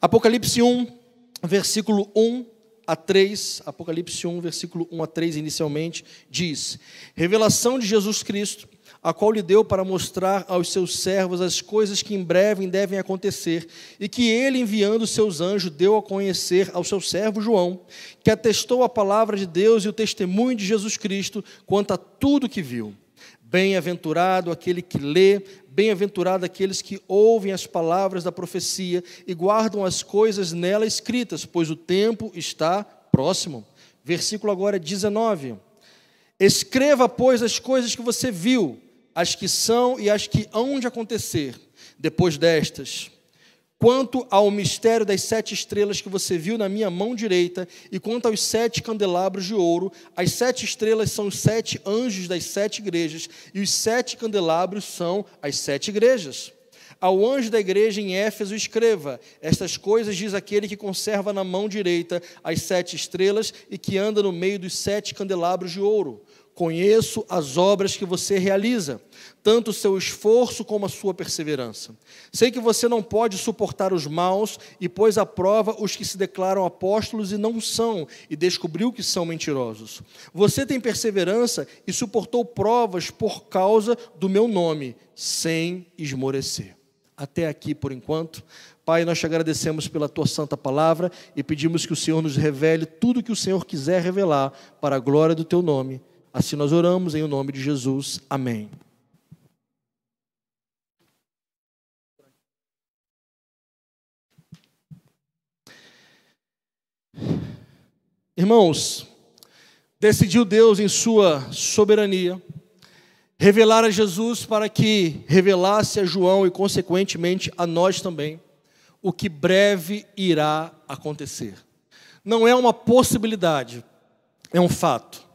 Apocalipse 1, versículo 1 a 3, Apocalipse 1, versículo 1 a 3, inicialmente, diz: revelação de Jesus Cristo, a qual lhe deu para mostrar aos seus servos as coisas que em breve devem acontecer, e que ele, enviando seus anjos, deu a conhecer ao seu servo João, que atestou a palavra de Deus e o testemunho de Jesus Cristo quanto a tudo que viu. Bem-aventurado aquele que lê, bem-aventurado aqueles que ouvem as palavras da profecia e guardam as coisas nela escritas, pois o tempo está próximo. Versículo agora 19. Escreva, pois, as coisas que você viu, as que são e as que hão de acontecer depois destas. Quanto ao mistério das 7 estrelas que você viu na minha mão direita, e quanto aos 7 candelabros de ouro, as 7 estrelas são os 7 anjos das 7 igrejas, e os 7 candelabros são as 7 igrejas. Ao anjo da igreja em Éfeso escreva: estas coisas diz aquele que conserva na mão direita as 7 estrelas e que anda no meio dos 7 candelabros de ouro. Conheço as obras que você realiza, tanto o seu esforço como a sua perseverança. Sei que você não pode suportar os maus e pôs à prova os que se declaram apóstolos e não são, e descobriu que são mentirosos. Você tem perseverança e suportou provas por causa do meu nome, sem esmorecer. Até aqui por enquanto. Pai, nós te agradecemos pela tua santa palavra e pedimos que o Senhor nos revele tudo o que o Senhor quiser revelar para a glória do teu nome. Assim nós oramos em o nome de Jesus. Amém. Irmãos, decidiu Deus em sua soberania revelar a Jesus para que revelasse a João e consequentemente a nós também o que breve irá acontecer. Não é uma possibilidade, é um fato.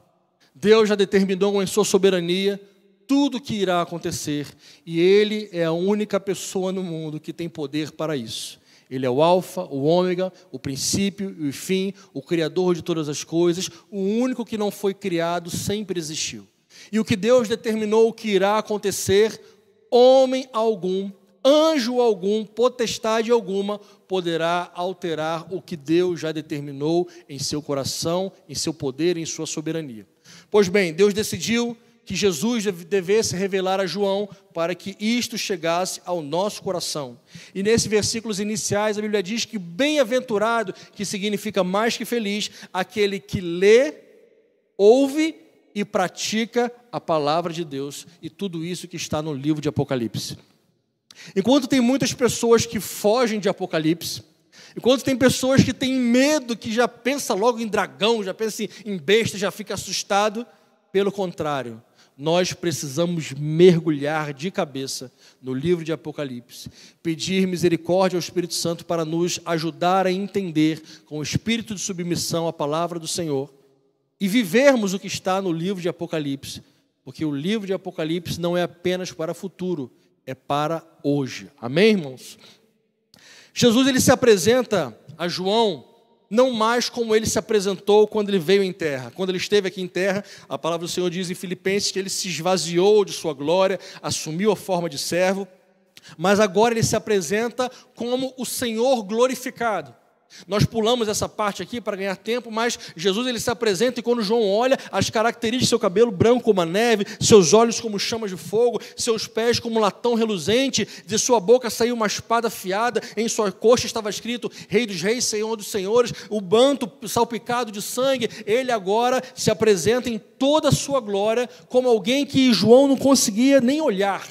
Deus já determinou em sua soberania tudo o que irá acontecer, e Ele é a única pessoa no mundo que tem poder para isso. Ele é o alfa, o ômega, o princípio e o fim, o criador de todas as coisas, o único que não foi criado, sempre existiu. E o que Deus determinou que irá acontecer, homem algum, anjo algum, potestade alguma, poderá alterar o que Deus já determinou em seu coração, em seu poder, em sua soberania. Pois bem, Deus decidiu que Jesus devesse revelar a João para que isto chegasse ao nosso coração. E nesses versículos iniciais a Bíblia diz que bem-aventurado, que significa mais que feliz, aquele que lê, ouve e pratica a palavra de Deus, e tudo isso que está no livro de Apocalipse. Enquanto tem muitas pessoas que fogem de Apocalipse, enquanto tem pessoas que têm medo, que já pensa logo em dragão, já pensa em besta, já fica assustado, pelo contrário, nós precisamos mergulhar de cabeça no livro de Apocalipse, pedir misericórdia ao Espírito Santo para nos ajudar a entender com o espírito de submissão a palavra do Senhor e vivermos o que está no livro de Apocalipse, porque o livro de Apocalipse não é apenas para o futuro, é para hoje. Amém, irmãos? Jesus ele se apresenta a João não mais como ele se apresentou quando ele veio em terra. Quando ele esteve aqui em terra, a palavra do Senhor diz em Filipenses que ele se esvaziou de sua glória, assumiu a forma de servo, mas agora ele se apresenta como o Senhor glorificado. Nós pulamos essa parte aqui para ganhar tempo, mas Jesus ele se apresenta e quando João olha as características, seu cabelo branco como a neve, seus olhos como chamas de fogo, seus pés como latão reluzente, de sua boca saiu uma espada afiada, em sua coxa estava escrito Rei dos Reis, Senhor dos Senhores, o manto salpicado de sangue. Ele agora se apresenta em toda a sua glória como alguém que João não conseguia nem olhar.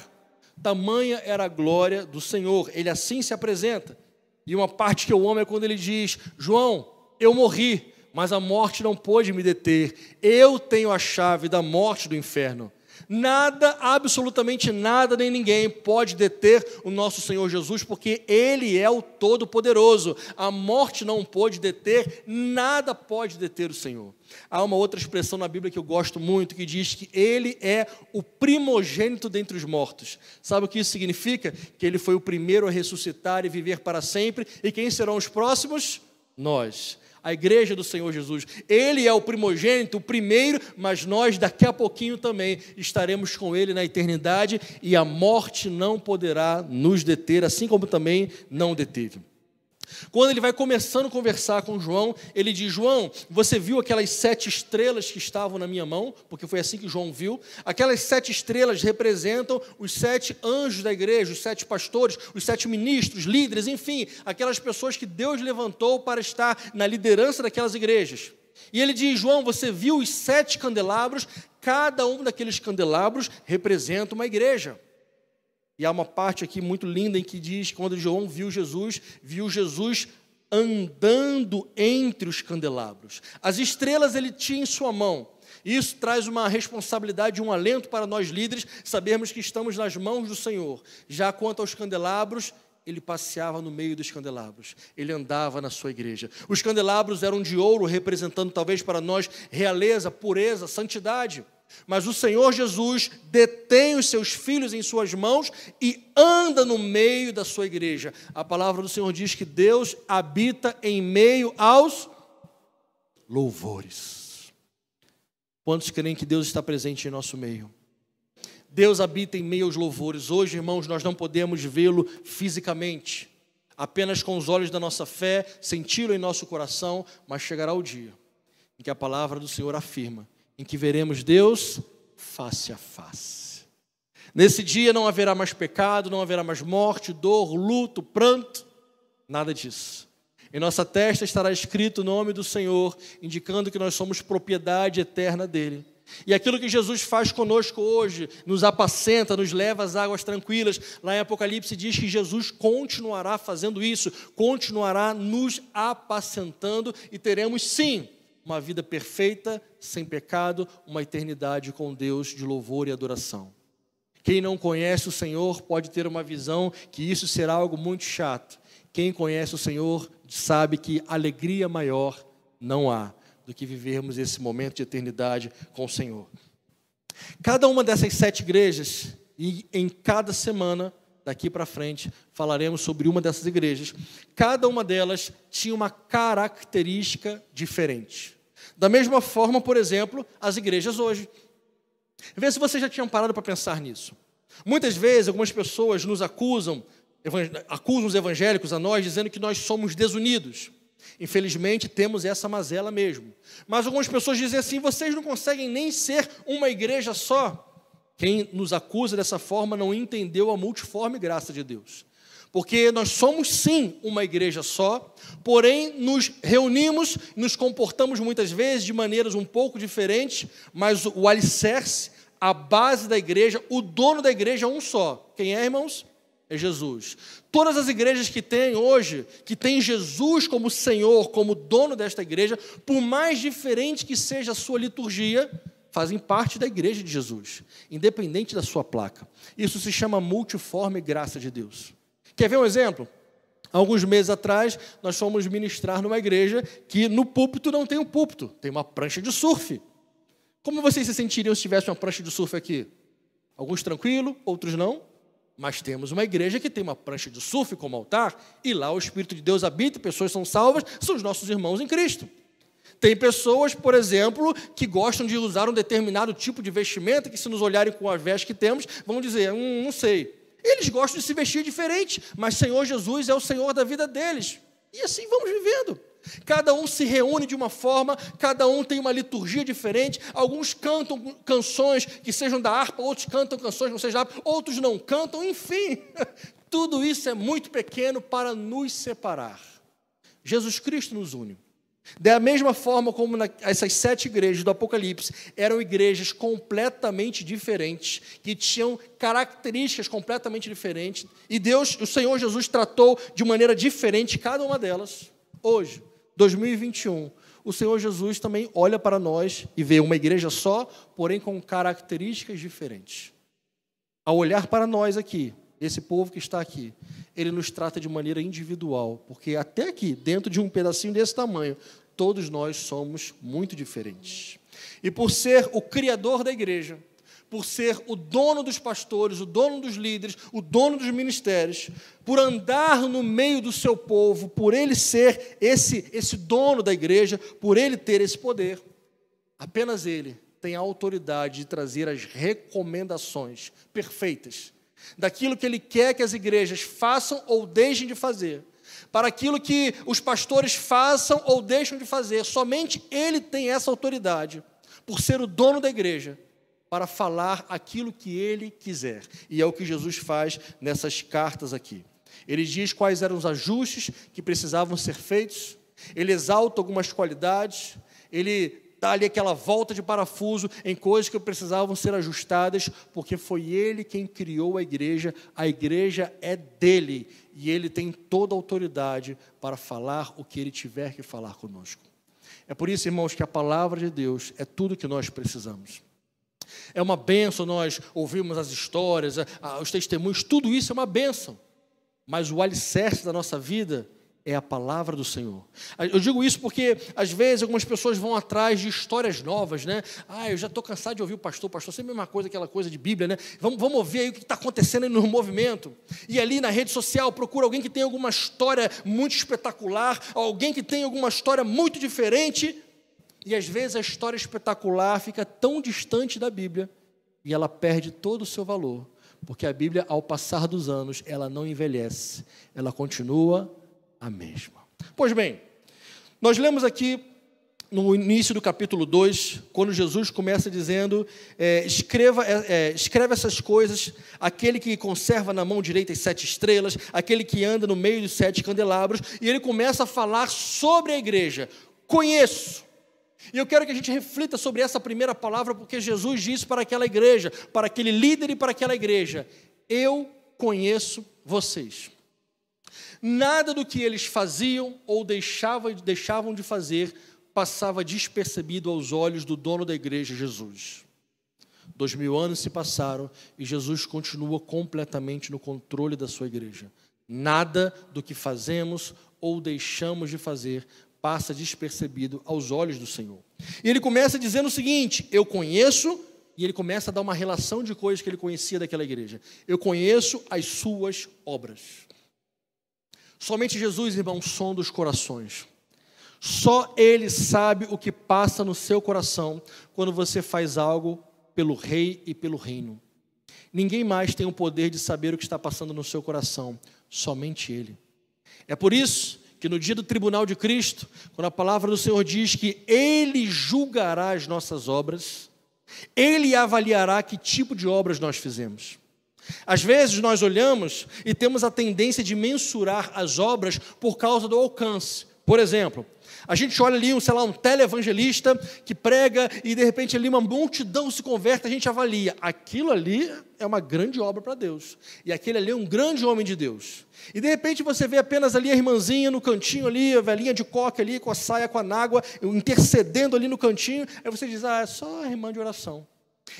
Tamanha era a glória do Senhor, ele assim se apresenta. E uma parte que eu amo é quando ele diz: João, eu morri, mas a morte não pôde me deter. Eu tenho a chave da morte e do inferno. Nada, absolutamente nada, nem ninguém pode deter o nosso Senhor Jesus, porque Ele é o Todo-Poderoso. A morte não pode deter, nada pode deter o Senhor. Há uma outra expressão na Bíblia que eu gosto muito, que diz que Ele é o primogênito dentre os mortos. Sabe o que isso significa? Que Ele foi o primeiro a ressuscitar e viver para sempre. E quem serão os próximos? Nós. A igreja do Senhor Jesus. Ele é o primogênito, o primeiro, mas nós daqui a pouquinho também estaremos com Ele na eternidade e a morte não poderá nos deter, assim como também não deteve. Quando ele vai começando a conversar com João, ele diz: João, você viu aquelas 7 estrelas que estavam na minha mão? Porque foi assim que João viu. Aquelas 7 estrelas representam os 7 anjos da igreja, os 7 pastores, os 7 ministros, líderes, enfim, aquelas pessoas que Deus levantou para estar na liderança daquelas igrejas. E ele diz: João, você viu os 7 candelabros? Cada um daqueles candelabros representa uma igreja. E há uma parte aqui muito linda em que diz que quando João viu Jesus andando entre os candelabros. As estrelas ele tinha em sua mão. Isso traz uma responsabilidade, um alento para nós líderes, sabermos que estamos nas mãos do Senhor. Já quanto aos candelabros, ele passeava no meio dos candelabros, ele andava na sua igreja. Os candelabros eram de ouro, representando talvez para nós realeza, pureza, santidade. Mas o Senhor Jesus detém os seus filhos em suas mãos e anda no meio da sua igreja. A palavra do Senhor diz que Deus habita em meio aos louvores. Quantos creem que Deus está presente em nosso meio? Deus habita em meio aos louvores. Hoje, irmãos, nós não podemos vê-lo fisicamente, apenas com os olhos da nossa fé, senti-lo em nosso coração, mas chegará o dia em que a palavra do Senhor afirma em que veremos Deus face a face. Nesse dia não haverá mais pecado, não haverá mais morte, dor, luto, pranto, nada disso. Em nossa testa estará escrito o nome do Senhor, indicando que nós somos propriedade eterna dele. E aquilo que Jesus faz conosco hoje, nos apacenta, nos leva às águas tranquilas. Lá em Apocalipse diz que Jesus continuará fazendo isso, continuará nos apacentando e teremos sim uma vida perfeita, sem pecado, uma eternidade com Deus de louvor e adoração. Quem não conhece o Senhor pode ter uma visão que isso será algo muito chato. Quem conhece o Senhor sabe que alegria maior não há do que vivermos esse momento de eternidade com o Senhor. Cada uma dessas 7 igrejas, e em cada semana, daqui para frente, falaremos sobre uma dessas igrejas. Cada uma delas tinha uma característica diferente. Da mesma forma, por exemplo, as igrejas hoje. Vê se vocês já tinham parado para pensar nisso. Muitas vezes, algumas pessoas nos acusam os evangélicos, a nós, dizendo que nós somos desunidos. Infelizmente, temos essa mazela mesmo. Mas algumas pessoas dizem assim: vocês não conseguem nem ser uma igreja só. Quem nos acusa dessa forma não entendeu a multiforme graça de Deus. Porque nós somos sim uma igreja só, porém nos reunimos, nos comportamos muitas vezes de maneiras um pouco diferentes, mas o alicerce, a base da igreja, o dono da igreja é um só. Quem é, irmãos? É Jesus. Todas as igrejas que tem hoje, que tem Jesus como Senhor, como dono desta igreja, por mais diferente que seja a sua liturgia, fazem parte da igreja de Jesus, independente da sua placa. Isso se chama multiforme graça de Deus. Quer ver um exemplo? Alguns meses atrás, nós fomos ministrar numa igreja que no púlpito não tem um púlpito, tem uma prancha de surf. Como vocês se sentiriam se tivesse uma prancha de surf aqui? Alguns tranquilo, outros não. Mas temos uma igreja que tem uma prancha de surf como altar, e lá o Espírito de Deus habita, pessoas são salvas, são os nossos irmãos em Cristo. Tem pessoas, por exemplo, que gostam de usar um determinado tipo de vestimenta, que se nos olharem com as vestes que temos, vão dizer, não sei. Eles gostam de se vestir diferente, mas Senhor Jesus é o Senhor da vida deles. E assim vamos vivendo. Cada um se reúne de uma forma, cada um tem uma liturgia diferente, alguns cantam canções que sejam da harpa, outros cantam canções que não sejam da harpa, outros não cantam, enfim. Tudo isso é muito pequeno para nos separar. Jesus Cristo nos une. Da mesma forma como essas 7 igrejas do Apocalipse eram igrejas completamente diferentes, que tinham características completamente diferentes, e Deus, o Senhor Jesus tratou de maneira diferente cada uma delas. Hoje, 2021, o Senhor Jesus também olha para nós e vê uma igreja só, porém com características diferentes. Ao olhar para nós aqui, esse povo que está aqui, Ele nos trata de maneira individual, porque até aqui, dentro de um pedacinho desse tamanho, todos nós somos muito diferentes. E por ser o Criador da igreja, por ser o dono dos pastores, o dono dos líderes, o dono dos ministérios, por andar no meio do seu povo, por Ele ser esse dono da igreja, por Ele ter esse poder, apenas Ele tem a autoridade de trazer as recomendações perfeitas, daquilo que Ele quer que as igrejas façam ou deixem de fazer, para aquilo que os pastores façam ou deixam de fazer. Somente ele tem essa autoridade, por ser o dono da igreja, para falar aquilo que ele quiser. E é o que Jesus faz nessas cartas aqui. Ele diz quais eram os ajustes que precisavam ser feitos, ele exalta algumas qualidades, ele dá ali aquela volta de parafuso em coisas que precisavam ser ajustadas, porque foi ele quem criou a igreja é dele, e ele tem toda a autoridade para falar o que ele tiver que falar conosco. É por isso, irmãos, que a palavra de Deus é tudo que nós precisamos. É uma bênção nós ouvirmos as histórias, os testemunhos, tudo isso é uma bênção, mas o alicerce da nossa vida é a palavra do Senhor. Eu digo isso porque, às vezes, algumas pessoas vão atrás de histórias novas, né? Eu já estou cansado de ouvir o pastor sempre a mesma coisa, aquela coisa de Bíblia, né? Vamos ouvir aí o que está acontecendo aí no movimento. E ali na rede social, procura alguém que tem alguma história muito espetacular, alguém que tem alguma história muito diferente, e às vezes a história espetacular fica tão distante da Bíblia, e ela perde todo o seu valor, porque a Bíblia, ao passar dos anos, ela não envelhece, ela continua a mesma. Pois bem, nós lemos aqui no início do capítulo 2, quando Jesus começa dizendo, escreve essas coisas, aquele que conserva na mão direita as 7 estrelas, aquele que anda no meio dos 7 candelabros, e ele começa a falar sobre a igreja. Conheço. E eu quero que a gente reflita sobre essa primeira palavra, porque Jesus disse para aquela igreja, para aquele líder e para aquela igreja, eu conheço vocês. Nada do que eles faziam ou deixavam de fazer passava despercebido aos olhos do dono da igreja, Jesus. 2000 anos se passaram e Jesus continua completamente no controle da sua igreja. Nada do que fazemos ou deixamos de fazer passa despercebido aos olhos do Senhor. E ele começa dizendo o seguinte, eu conheço, e ele começa a dar uma relação de coisas que ele conhecia daquela igreja. Eu conheço as suas obras. Somente Jesus, irmão, sonda os corações. Só Ele sabe o que passa no seu coração quando você faz algo pelo rei e pelo reino. Ninguém mais tem o poder de saber o que está passando no seu coração, somente Ele. É por isso que no dia do tribunal de Cristo, quando a palavra do Senhor diz que Ele julgará as nossas obras, Ele avaliará que tipo de obras nós fizemos. Às vezes nós olhamos e temos a tendência de mensurar as obras por causa do alcance. Por exemplo, a gente olha ali, um televangelista que prega e de repente ali uma multidão se converte, a gente avalia, aquilo ali é uma grande obra para Deus, e aquele ali é um grande homem de Deus. E de repente você vê apenas ali a irmãzinha no cantinho ali, a velhinha de coque ali, com a saia, com a nágua, intercedendo ali no cantinho, aí você diz, é só a irmã de oração.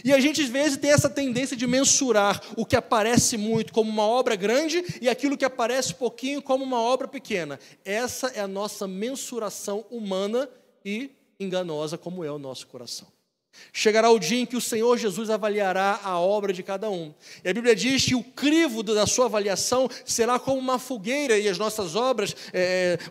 E a gente às vezes tem essa tendência de mensurar o que aparece muito como uma obra grande e aquilo que aparece pouquinho como uma obra pequena. Essa é a nossa mensuração humana e enganosa como é o nosso coração. Chegará o dia em que o Senhor Jesus avaliará a obra de cada um. E a Bíblia diz que o crivo da sua avaliação será como uma fogueira, e as nossas obras,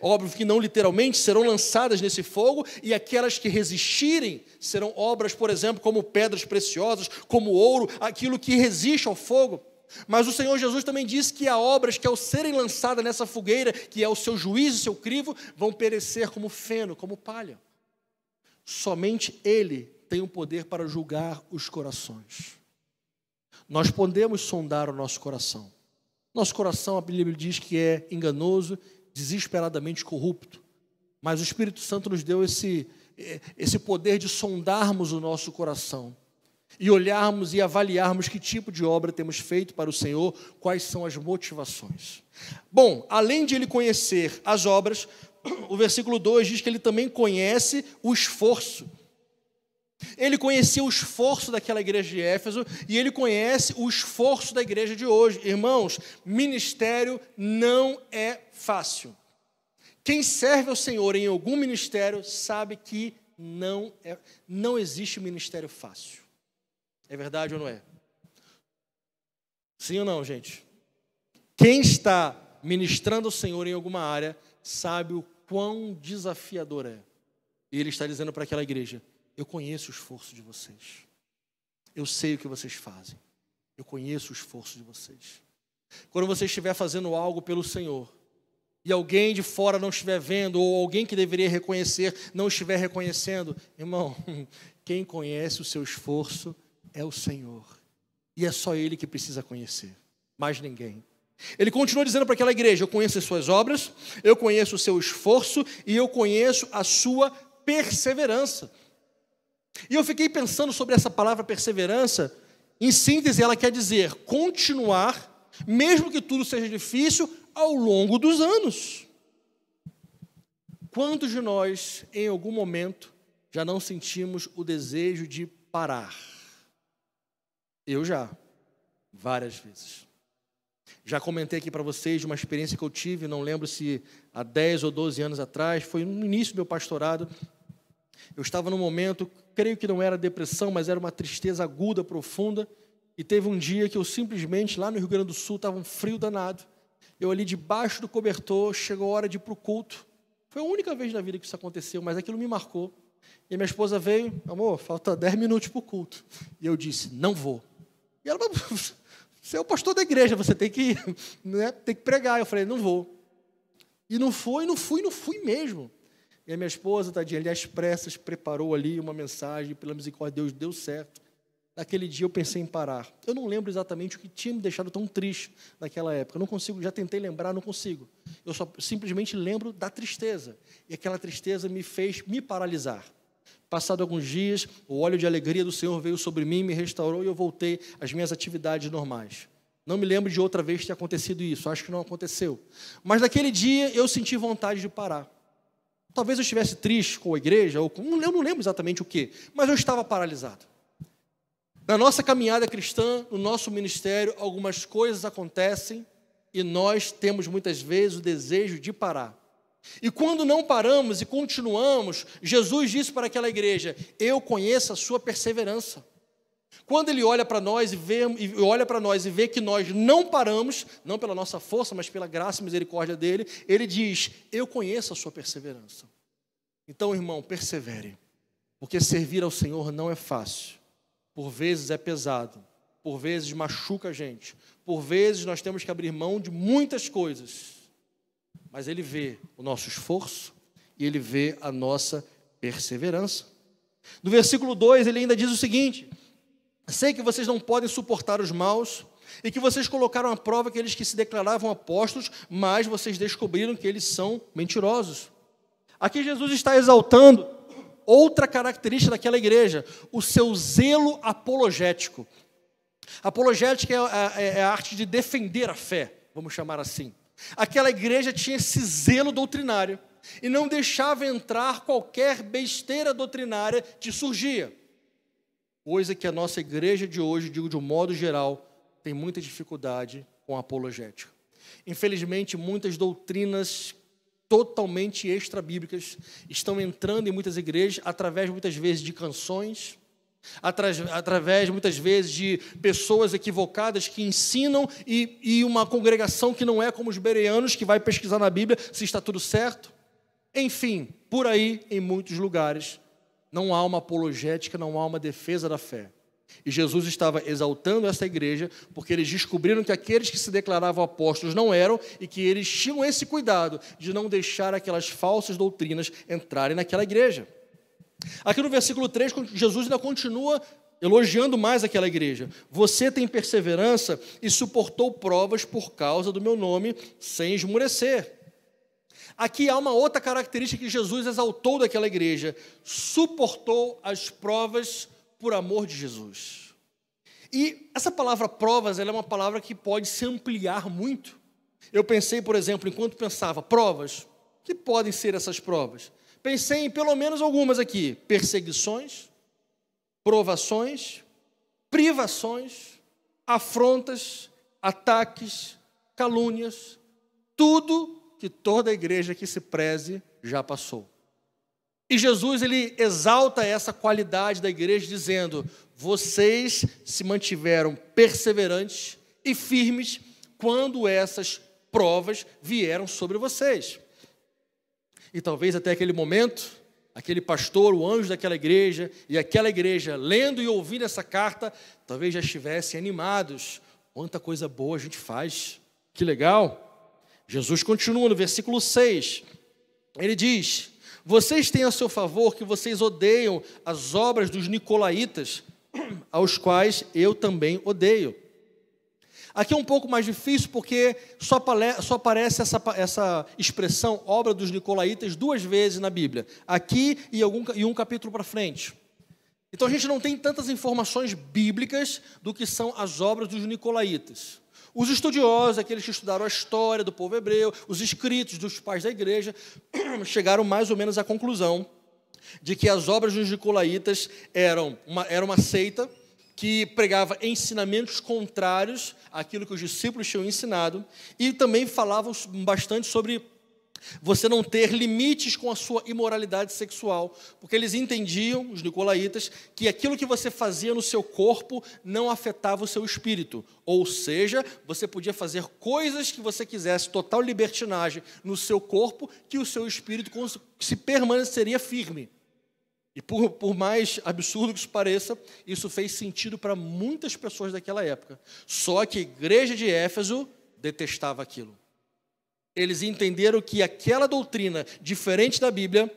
óbvio que não literalmente, serão lançadas nesse fogo, e aquelas que resistirem serão obras, por exemplo, como pedras preciosas, como ouro, aquilo que resiste ao fogo. Mas o Senhor Jesus também disse que há obras que ao serem lançadas nessa fogueira, que é o seu juízo, o seu crivo, vão perecer como feno, como palha. Somente Ele tem o poder para julgar os corações. Nós podemos sondar o nosso coração. Nosso coração, a Bíblia diz que é enganoso, desesperadamente corrupto. Mas o Espírito Santo nos deu esse poder de sondarmos o nosso coração e olharmos e avaliarmos que tipo de obra temos feito para o Senhor, quais são as motivações. Bom, além de Ele conhecer as obras, o versículo 2 diz que Ele também conhece o esforço. Ele conhecia o esforço daquela igreja de Éfeso e Ele conhece o esforço da igreja de hoje. Irmãos, ministério não é fácil. Quem serve ao Senhor em algum ministério sabe que não existe ministério fácil. É verdade ou não é? Sim ou não, gente? Quem está ministrando ao Senhor em alguma área sabe o quão desafiador é. E Ele está dizendo para aquela igreja, eu conheço o esforço de vocês. Eu sei o que vocês fazem. Eu conheço o esforço de vocês. Quando você estiver fazendo algo pelo Senhor, e alguém de fora não estiver vendo, ou alguém que deveria reconhecer não estiver reconhecendo, irmão, quem conhece o seu esforço é o Senhor. E é só Ele que precisa conhecer, mais ninguém. Ele continua dizendo para aquela igreja: eu conheço as suas obras, eu conheço o seu esforço e eu conheço a sua perseverança. E eu fiquei pensando sobre essa palavra perseverança. Em síntese, ela quer dizer continuar, mesmo que tudo seja difícil, ao longo dos anos. Quantos de nós, em algum momento, já não sentimos o desejo de parar? Eu já, várias vezes. Já comentei aqui para vocês de uma experiência que eu tive, não lembro se há 10 ou 12 anos atrás, foi no início do meu pastorado. Eu estava num momento, creio que não era depressão, mas era uma tristeza aguda, profunda, e teve um dia que eu simplesmente, lá no Rio Grande do Sul, estava um frio danado, eu ali debaixo do cobertor, chegou a hora de ir para o culto. Foi a única vez na vida que isso aconteceu, mas aquilo me marcou. E minha esposa veio: amor, falta 10 minutos para o culto. E eu disse: não vou. E ela: você é o pastor da igreja, você tem que, né, tem que pregar. Eu falei: não vou. E não fui mesmo. E a minha esposa, tadinha, ali às pressas, preparou ali uma mensagem, pela misericórdia de Deus, deu certo. Naquele dia eu pensei em parar. Eu não lembro exatamente o que tinha me deixado tão triste naquela época. Eu não consigo, já tentei lembrar, não consigo. Eu só simplesmente lembro da tristeza. E aquela tristeza me fez me paralisar. Passado alguns dias, o óleo de alegria do Senhor veio sobre mim, me restaurou e eu voltei às minhas atividades normais. Não me lembro de outra vez ter acontecido isso, acho que não aconteceu. Mas naquele dia eu senti vontade de parar. Talvez eu estivesse triste com a igreja, ou eu não lembro exatamente o que, mas eu estava paralisado. Na nossa caminhada cristã, no nosso ministério, algumas coisas acontecem e nós temos muitas vezes o desejo de parar. E quando não paramos e continuamos, Jesus disse para aquela igreja: eu conheço a sua perseverança. Quando Ele olha para nós e vê que nós não paramos, não pela nossa força, mas pela graça e misericórdia dEle, Ele diz: eu conheço a sua perseverança. Então, irmão, persevere, porque servir ao Senhor não é fácil. Por vezes é pesado, por vezes machuca a gente, por vezes nós temos que abrir mão de muitas coisas, mas Ele vê o nosso esforço e Ele vê a nossa perseverança. No versículo 2 ele ainda diz o seguinte: sei que vocês não podem suportar os maus e que vocês colocaram à prova aqueles que se declaravam apóstolos, mas vocês descobriram que eles são mentirosos. Aqui Jesus está exaltando outra característica daquela igreja: o seu zelo apologético. Apologética é a arte de defender a fé, vamos chamar assim. Aquela igreja tinha esse zelo doutrinário e não deixava entrar qualquer besteira doutrinária que surgia. Coisa que a nossa igreja de hoje, digo de um modo geral, tem muita dificuldade com a apologética. Infelizmente, muitas doutrinas totalmente extra-bíblicas estão entrando em muitas igrejas através, muitas vezes, de canções, através, muitas vezes, de pessoas equivocadas que ensinam e uma congregação que não é como os bereanos, que vai pesquisar na Bíblia se está tudo certo. Enfim, por aí, em muitos lugares, não há uma apologética, não há uma defesa da fé. E Jesus estava exaltando essa igreja porque eles descobriram que aqueles que se declaravam apóstolos não eram e que eles tinham esse cuidado de não deixar aquelas falsas doutrinas entrarem naquela igreja. Aqui no versículo 3, Jesus ainda continua elogiando mais aquela igreja. Você tem perseverança e suportou provas por causa do meu nome sem esmurecer. Aqui há uma outra característica que Jesus exaltou daquela igreja: suportou as provas por amor de Jesus. E essa palavra provas, ela é uma palavra que pode se ampliar muito. Eu pensei, por exemplo, enquanto pensava, provas, o que podem ser essas provas? Pensei em pelo menos algumas aqui: perseguições, provações, privações, afrontas, ataques, calúnias, tudo que toda igreja que se preze já passou. E Jesus, ele exalta essa qualidade da igreja dizendo: vocês se mantiveram perseverantes e firmes quando essas provas vieram sobre vocês. E talvez até aquele momento, aquele pastor, o anjo daquela igreja, e aquela igreja lendo e ouvindo essa carta, talvez já estivessem animados. Quanta coisa boa a gente faz, que legal. Jesus continua no versículo 6. Ele diz: vocês têm a seu favor que vocês odeiam as obras dos nicolaítas, aos quais eu também odeio. Aqui é um pouco mais difícil porque só aparece essa expressão, obra dos nicolaítas, 2 vezes na Bíblia. Aqui e um capítulo para frente. Então a gente não tem tantas informações bíblicas do que são as obras dos nicolaítas. Os estudiosos, aqueles que estudaram a história do povo hebreu, os escritos dos pais da igreja, chegaram mais ou menos à conclusão de que as obras dos nicolaítas eram uma seita que pregava ensinamentos contrários àquilo que os discípulos tinham ensinado, e também falavam bastante sobre você não ter limites com a sua imoralidade sexual, porque eles entendiam, os nicolaítas, que aquilo que você fazia no seu corpo não afetava o seu espírito, ou seja, você podia fazer coisas que você quisesse, total libertinagem no seu corpo, que o seu espírito se permaneceria firme. E por mais absurdo que isso pareça, isso fez sentido para muitas pessoas daquela época. Só que a igreja de Éfeso detestava aquilo. Eles entenderam que aquela doutrina, diferente da Bíblia,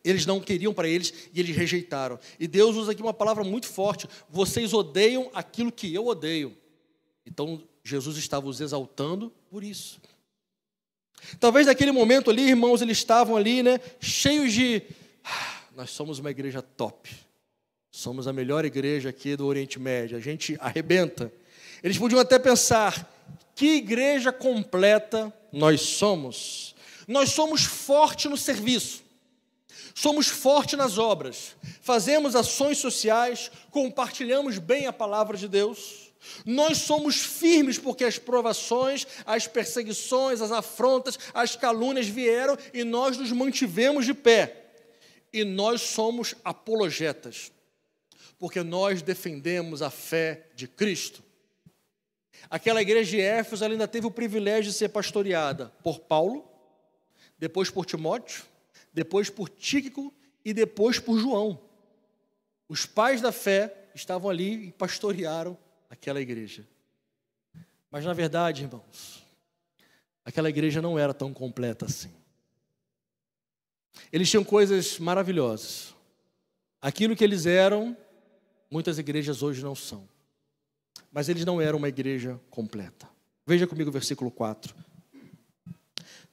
eles não queriam para eles e eles rejeitaram. E Deus usa aqui uma palavra muito forte: vocês odeiam aquilo que eu odeio. Então, Jesus estava os exaltando por isso. Talvez naquele momento ali, irmãos, eles estavam ali, cheios de... nós somos uma igreja top. Somos a melhor igreja aqui do Oriente Médio. A gente arrebenta. Eles podiam até pensar: que igreja completa nós somos. Nós somos fortes no serviço. Somos fortes nas obras. Fazemos ações sociais. Compartilhamos bem a palavra de Deus. Nós somos firmes porque as provações, as perseguições, as afrontas, as calúnias vieram e nós nos mantivemos de pé. E nós somos apologetas, porque nós defendemos a fé de Cristo. Aquela igreja de Éfeso ainda teve o privilégio de ser pastoreada por Paulo, depois por Timóteo, depois por Tíquico e depois por João. Os pais da fé estavam ali e pastorearam aquela igreja. Mas na verdade, irmãos, aquela igreja não era tão completa assim. Eles tinham coisas maravilhosas. Aquilo que eles eram, muitas igrejas hoje não são. Mas eles não eram uma igreja completa. Veja comigo o versículo 4.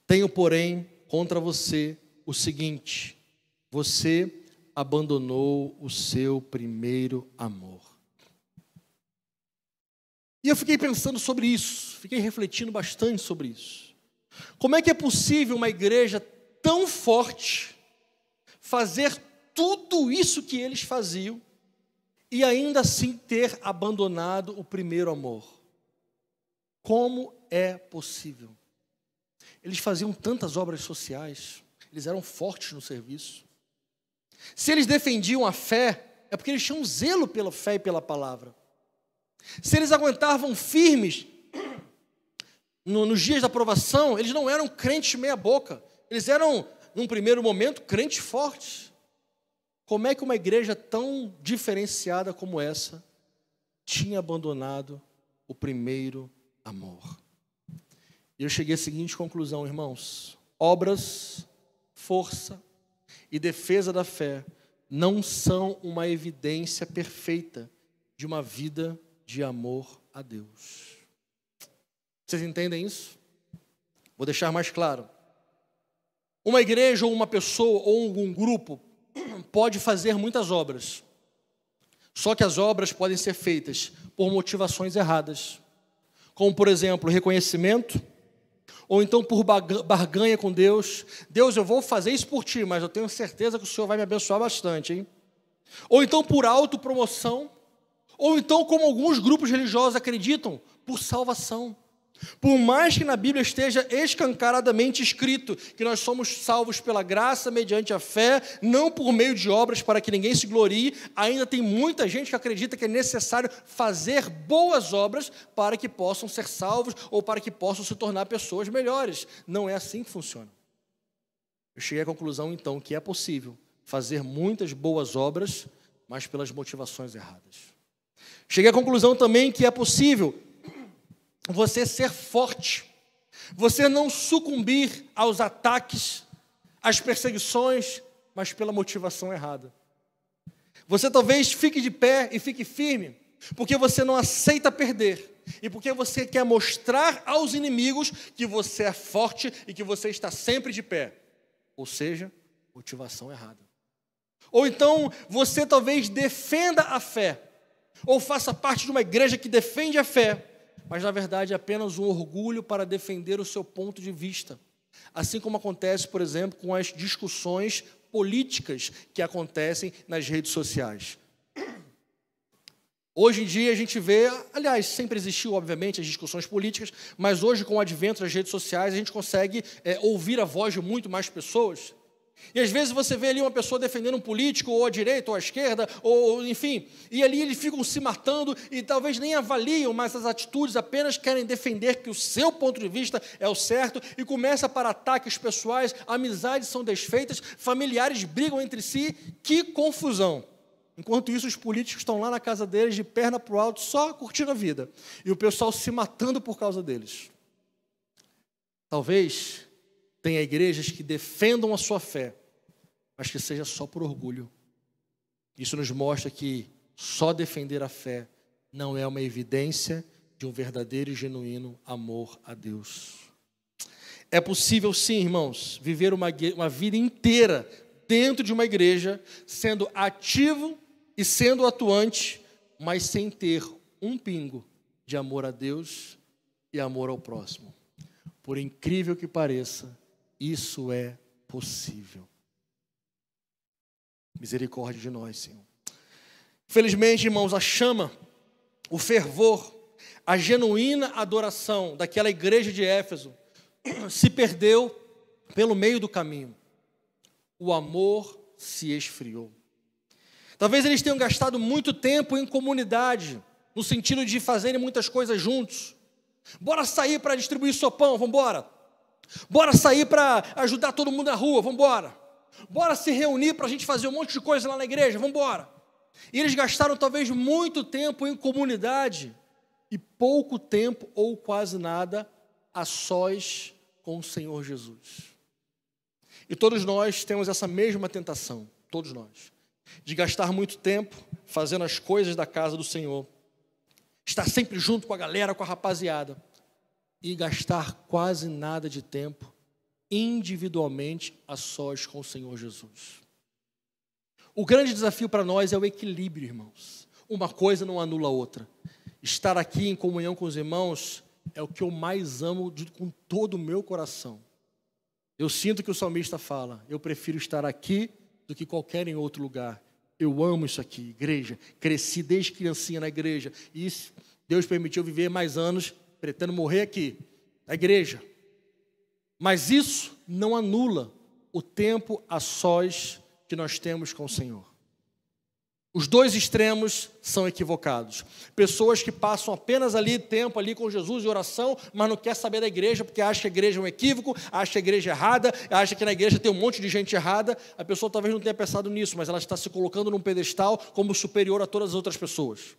Tenho, porém, contra você o seguinte: você abandonou o seu primeiro amor. E eu fiquei pensando sobre isso, fiquei refletindo bastante sobre isso. Como é que é possível uma igreja tão forte fazer tudo isso que eles faziam e ainda assim ter abandonado o primeiro amor? Como é possível? Eles faziam tantas obras sociais, eles eram fortes no serviço. Se eles defendiam a fé, é porque eles tinham zelo pela fé e pela palavra. Se eles aguentavam firmes nos dias da provação, eles não eram crentes meia boca. Eles eram, num primeiro momento, crentes fortes. Como é que uma igreja tão diferenciada como essa tinha abandonado o primeiro amor? E eu cheguei à seguinte conclusão, irmãos: obras, força e defesa da fé não são uma evidência perfeita de uma vida de amor a Deus. Vocês entendem isso? Vou deixar mais claro. Uma igreja ou uma pessoa ou um grupo pode fazer muitas obras. Só que as obras podem ser feitas por motivações erradas. Como, por exemplo, reconhecimento, ou então por barganha com Deus. Deus, eu vou fazer isso por ti, mas eu tenho certeza que o Senhor vai me abençoar bastante, hein? Ou então por autopromoção, ou então, como alguns grupos religiosos acreditam, por salvação. Por mais que na Bíblia esteja escancaradamente escrito que nós somos salvos pela graça, mediante a fé, não por meio de obras para que ninguém se glorie, ainda tem muita gente que acredita que é necessário fazer boas obras para que possam ser salvos ou para que possam se tornar pessoas melhores. Não é assim que funciona. Eu cheguei à conclusão, então, que é possível fazer muitas boas obras, mas pelas motivações erradas. Cheguei à conclusão também que é possível você ser forte, Você não sucumbir aos ataques, às perseguições, mas pela motivação errada. Você talvez fique de pé e fique firme, porque você não aceita perder, e porque você quer mostrar aos inimigos que você é forte e que você está sempre de pé. Ou seja, motivação errada. Ou então você talvez defenda a fé, ou faça parte de uma igreja que defende a fé, mas na verdade é apenas um orgulho para defender o seu ponto de vista. Assim como acontece, por exemplo, com as discussões políticas que acontecem nas redes sociais. Hoje em dia a gente vê, aliás, sempre existiu, obviamente, as discussões políticas, mas hoje, com o advento das redes sociais, a gente consegue ouvir a voz de muito mais pessoas. E às vezes você vê ali uma pessoa defendendo um político, ou à direita, ou à esquerda, ou enfim, e ali eles ficam se matando e talvez nem avaliam mais as atitudes, apenas querem defender que o seu ponto de vista é o certo, e começa para ataques pessoais, amizades são desfeitas, familiares brigam entre si, que confusão. Enquanto isso, os políticos estão lá na casa deles, de perna para o alto, só curtindo a vida, e o pessoal se matando por causa deles. Talvez tenha igrejas que defendam a sua fé, mas que seja só por orgulho. Isso nos mostra que só defender a fé não é uma evidência de um verdadeiro e genuíno amor a Deus. É possível sim, irmãos, viver uma vida inteira dentro de uma igreja, sendo ativo e sendo atuante, mas sem ter um pingo de amor a Deus e amor ao próximo. Por incrível que pareça, isso é possível. Misericórdia de nós, Senhor. Infelizmente, irmãos, a chama, o fervor, a genuína adoração daquela igreja de Éfeso se perdeu pelo meio do caminho. O amor se esfriou. Talvez eles tenham gastado muito tempo em comunidade, no sentido de fazerem muitas coisas juntos. Bora sair para distribuir sopão, vamos embora. Bora sair para ajudar todo mundo na rua, vamos embora. Bora se reunir para a gente fazer um monte de coisa lá na igreja, vamos embora. E eles gastaram talvez muito tempo em comunidade e pouco tempo ou quase nada a sós com o Senhor Jesus. E todos nós temos essa mesma tentação, todos nós, de gastar muito tempo fazendo as coisas da casa do Senhor, estar sempre junto com a galera, com a rapaziada, e gastar quase nada de tempo individualmente a sós com o Senhor Jesus. O grande desafio para nós é o equilíbrio, irmãos. Uma coisa não anula a outra. Estar aqui em comunhão com os irmãos é o que eu mais amo com todo o meu coração. Eu sinto que o salmista fala, eu prefiro estar aqui do que qualquer em outro lugar. Eu amo isso aqui, igreja. Cresci desde criancinha na igreja. E Deus permitiu viver mais anos, pretendo morrer aqui, na igreja. Mas isso não anula o tempo a sós que nós temos com o Senhor. Os dois extremos são equivocados. Pessoas que passam apenas ali tempo ali com Jesus em oração, mas não quer saber da igreja, porque acha que a igreja é um equívoco, acha que a igreja é errada, acha que na igreja tem um monte de gente errada. A pessoa talvez não tenha pensado nisso, mas ela está se colocando num pedestal como superior a todas as outras pessoas.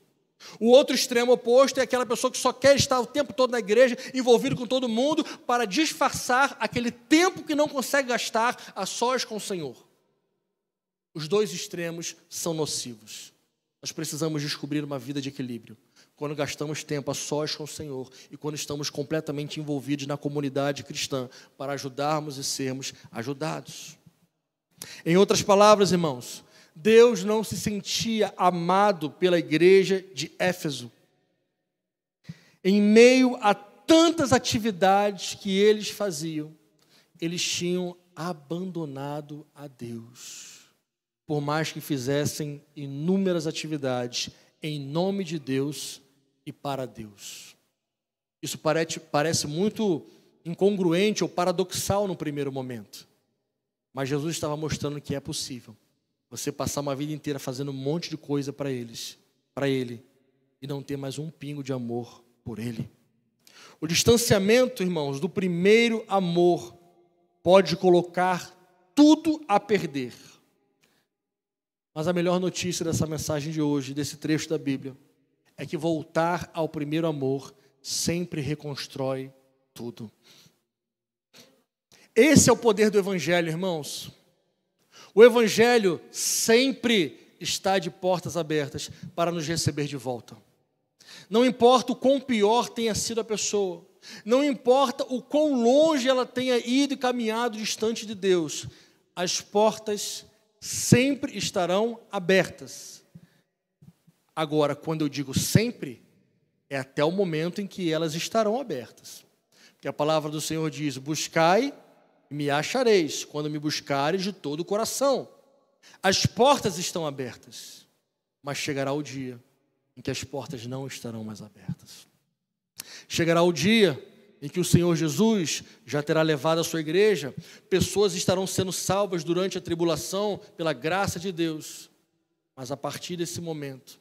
O outro extremo oposto é aquela pessoa que só quer estar o tempo todo na igreja, envolvido com todo mundo, para disfarçar aquele tempo que não consegue gastar a sós com o Senhor. Os dois extremos são nocivos. Nós precisamos descobrir uma vida de equilíbrio. Quando gastamos tempo a sós com o Senhor e quando estamos completamente envolvidos na comunidade cristã para ajudarmos e sermos ajudados. Em outras palavras, irmãos, Deus não se sentia amado pela igreja de Éfeso. Em meio a tantas atividades que eles faziam, eles tinham abandonado a Deus. Por mais que fizessem inúmeras atividades em nome de Deus e para Deus. Isso parece muito incongruente ou paradoxal no primeiro momento. Mas Jesus estava mostrando que é possível você passar uma vida inteira fazendo um monte de coisa para Ele, e não ter mais um pingo de amor por Ele. O distanciamento, irmãos, do primeiro amor pode colocar tudo a perder. Mas a melhor notícia dessa mensagem de hoje, desse trecho da Bíblia, é que voltar ao primeiro amor sempre reconstrói tudo. Esse é o poder do Evangelho, irmãos. O Evangelho sempre está de portas abertas para nos receber de volta. Não importa o quão pior tenha sido a pessoa, não importa o quão longe ela tenha ido e caminhado distante de Deus, as portas sempre estarão abertas. Agora, quando eu digo sempre, é até o momento em que elas estarão abertas. Porque a palavra do Senhor diz: buscai e me achareis, quando me buscareis de todo o coração. As portas estão abertas, mas chegará o dia em que as portas não estarão mais abertas. Chegará o dia em que o Senhor Jesus já terá levado a sua igreja, pessoas estarão sendo salvas durante a tribulação pela graça de Deus, mas a partir desse momento,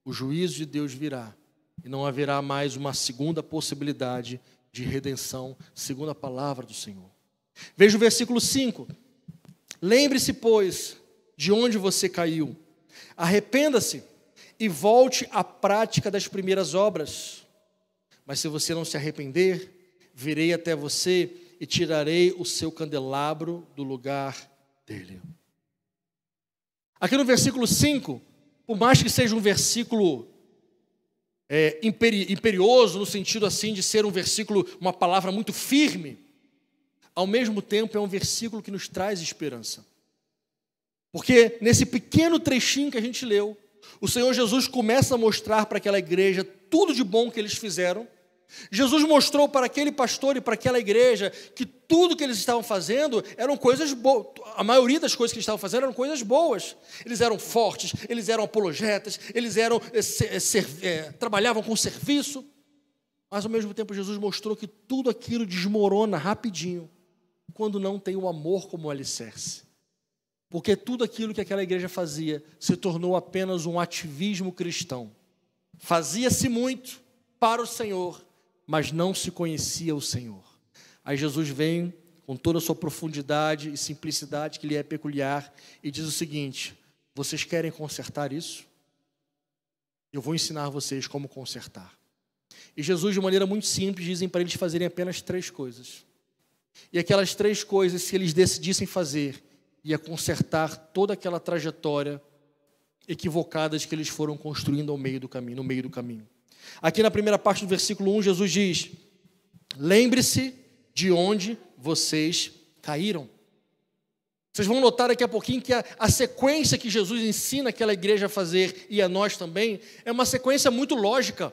o juízo de Deus virá e não haverá mais uma segunda possibilidade de redenção, segundo a palavra do Senhor. Veja o versículo 5. Lembre-se, pois, de onde você caiu, arrependa-se e volte à prática das primeiras obras. Mas se você não se arrepender, virei até você e tirarei o seu candelabro do lugar dele. Aqui no versículo 5, por mais que seja um versículo imperioso, no sentido assim de ser um versículo, uma palavra muito firme, ao mesmo tempo é um versículo que nos traz esperança. Porque nesse pequeno trechinho que a gente leu, o Senhor Jesus começa a mostrar para aquela igreja tudo de bom que eles fizeram. Jesus mostrou para aquele pastor e para aquela igreja que tudo que eles estavam fazendo eram coisas boas. A maioria das coisas que eles estavam fazendo eram coisas boas. Eles eram fortes, eles eram apologetas, eles trabalhavam com serviço. Mas ao mesmo tempo Jesus mostrou que tudo aquilo desmorona rapidinho quando não tem o amor como alicerce. Porque tudo aquilo que aquela igreja fazia se tornou apenas um ativismo cristão. Fazia-se muito para o Senhor, mas não se conhecia o Senhor. Aí Jesus vem com toda a sua profundidade e simplicidade que lhe é peculiar e diz o seguinte: vocês querem consertar isso? Eu vou ensinar vocês como consertar. E Jesus, de maneira muito simples, dizem para eles fazerem apenas 3 coisas. E aquelas 3 coisas, se eles decidissem fazer, ia consertar toda aquela trajetória equivocada que eles foram construindo no meio do caminho. Aqui na primeira parte do versículo 1, Jesus diz: lembre-se de onde vocês caíram. Vocês vão notar daqui a pouquinho que a sequência que Jesus ensina aquela igreja a fazer, e a nós também, é uma sequência muito lógica.